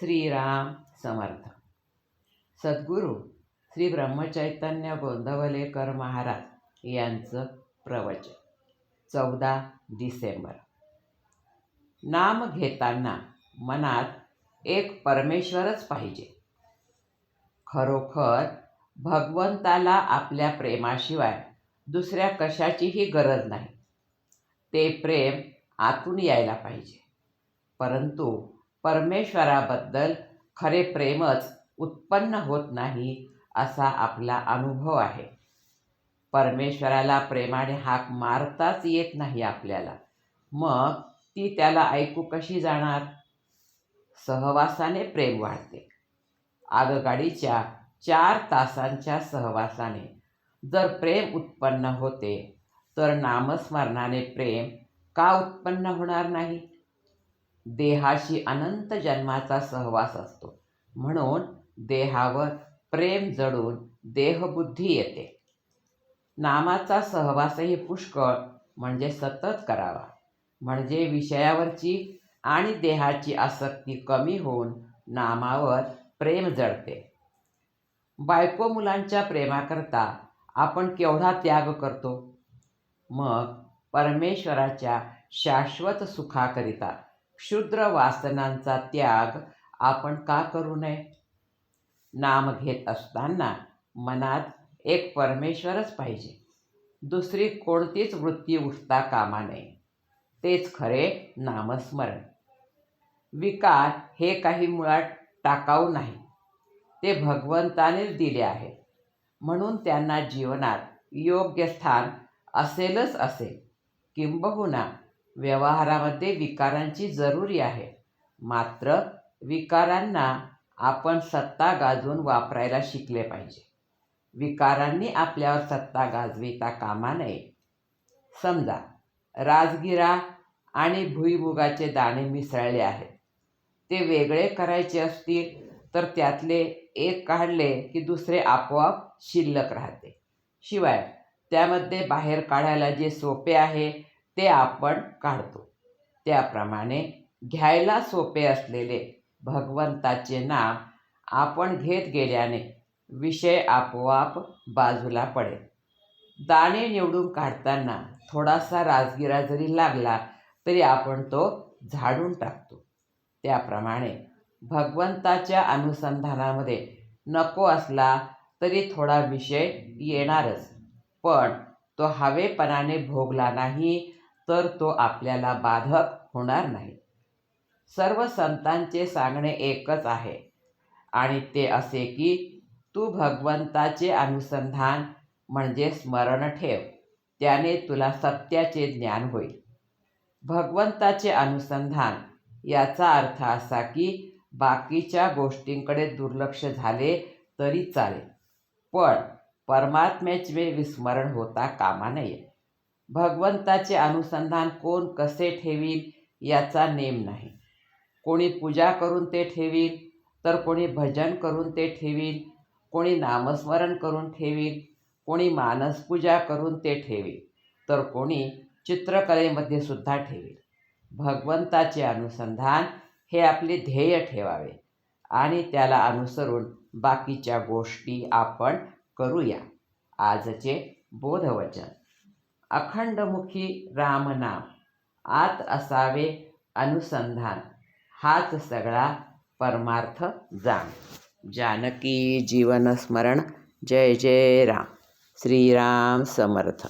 श्रीराम समर्थ. सद्गुरू श्री ब्रह्मचैतन्य गोंदवलेकर महाराज यांचं प्रवचन 14 डिसेंबर. नाम घेताना मनात एक परमेश्वरच पाहिजे. खरोखर भगवंताला आपल्या प्रेमाशिवाय दुसऱ्या कशाचीही गरज नाही. ते प्रेम आतून यायला पाहिजे. परंतु परमेश्वराबद्दल खरे प्रेमच उत्पन्न होत नाही असा आपला अनुभव आहे. परमेश्वराला प्रेमाने हाक मारताच येत नाही आपल्याला. मग ती त्याला ऐकू कशी जाणार? सहवासाने प्रेम वाढते. आगगाडीच्या 4 तासांच्या सहवासाने जर प्रेम उत्पन्न होते तर नामस्मरणाने प्रेम का उत्पन्न होणार नाही? देहाशी अनंत जन्माचा सहवास असतो, म्हणून देहावर प्रेम जडून देहबुद्धी येते. नामाचा सहवासही पुष्कळ म्हणजे सतत करावा, म्हणजे विषयावरची आणि देहाची आसक्ती कमी होऊन नामावर प्रेम जडते. बायको मुलांच्या प्रेमाकरता आपण केवढा त्याग करतो, मग परमेश्वराच्या शाश्वत सुखाकरिता क्षुद्र वासनांचा त्याग आपण का करू नये? नाम घेत असताना मनात एक परमेश्वरच पाहिजे. दुसरी कोणतीच वृत्ती उठता कामा नये. तेच खरे नामस्मरण. विकार हे काही मुळात टाकाऊ नाही, ते भगवंतानेच दिले आहेत, म्हणून त्यांना जीवनात योग्य स्थान असेलच असेल. किंबहुना व्यवहारामध्ये विकारांची जरुरी आहे, मात्र विकारांना आपण सत्ता गाजवून वापरायला शिकले पाहिजे. विकारांनी आपल्यावर सत्ता गाजविता कामा नये. समजा राजगिरा आणि भुईमुगाचे दाणे मिसळले आहेत. ते वेगळे करायचे असतील तर त्यातले एक काढले की दुसरे आपोआप शिल्लक राहते. शिवाय त्यामध्ये बाहेर काढायला जे सोपे आहे ते आपण काढतो. त्याप्रमाणे घ्यायला सोपे असलेले भगवंताचे नाम आपण घेत गेल्याने विषय आपोआप बाजूला पडेल. दाणे निवडून काढताना थोडासा राजगिरा जरी लागला तरी आपण तो झाडून टाकतो. त्याप्रमाणे भगवंताच्या अनुसंधानामध्ये नको असला तरी थोडा विषय येणारच, पण तो हवेपणाने भोगला नाही तर तो आपल्याला बाधक होणार नाही. सर्व संतांचे सांगणे एकच आहे, आणि ते असे की तू भगवंताचे अनुसंधान म्हणजे स्मरण ठेव, त्याने तुला सत्याचे ज्ञान होईल. भगवंताचे अनुसंधान याचा अर्थ असा की बाकीच्या गोष्टींकडे दुर्लक्ष झाले तरी चालेल, पण परमात्म्याचे विस्मरण होता कामा नये. भगवंताचे अनुसंधान कोण कसे ठेवील याचा नेम नाही. कोणी पूजा करून ते ठेवील, तर कोणी भजन करून ते ठेवील, कोणी नामस्मरण करून ठेवील, कोणी मानसपूजा करून ते ठेवील, तर कोणी चित्रकलेमध्ये सुद्धा ठेवील. भगवंताचे अनुसंधान हे आपले ध्येय ठेवावे आणि त्याला अनुसरून बाकीच्या गोष्टी आपण करूया. आजचे बोधवचन. अखंडमुखी रामनाम, आत असावे अनुसंधान, हाच सगळा परमार्थ जाण. जानकी जीवन स्मरण. जय जय राम. श्रीराम समर्थ.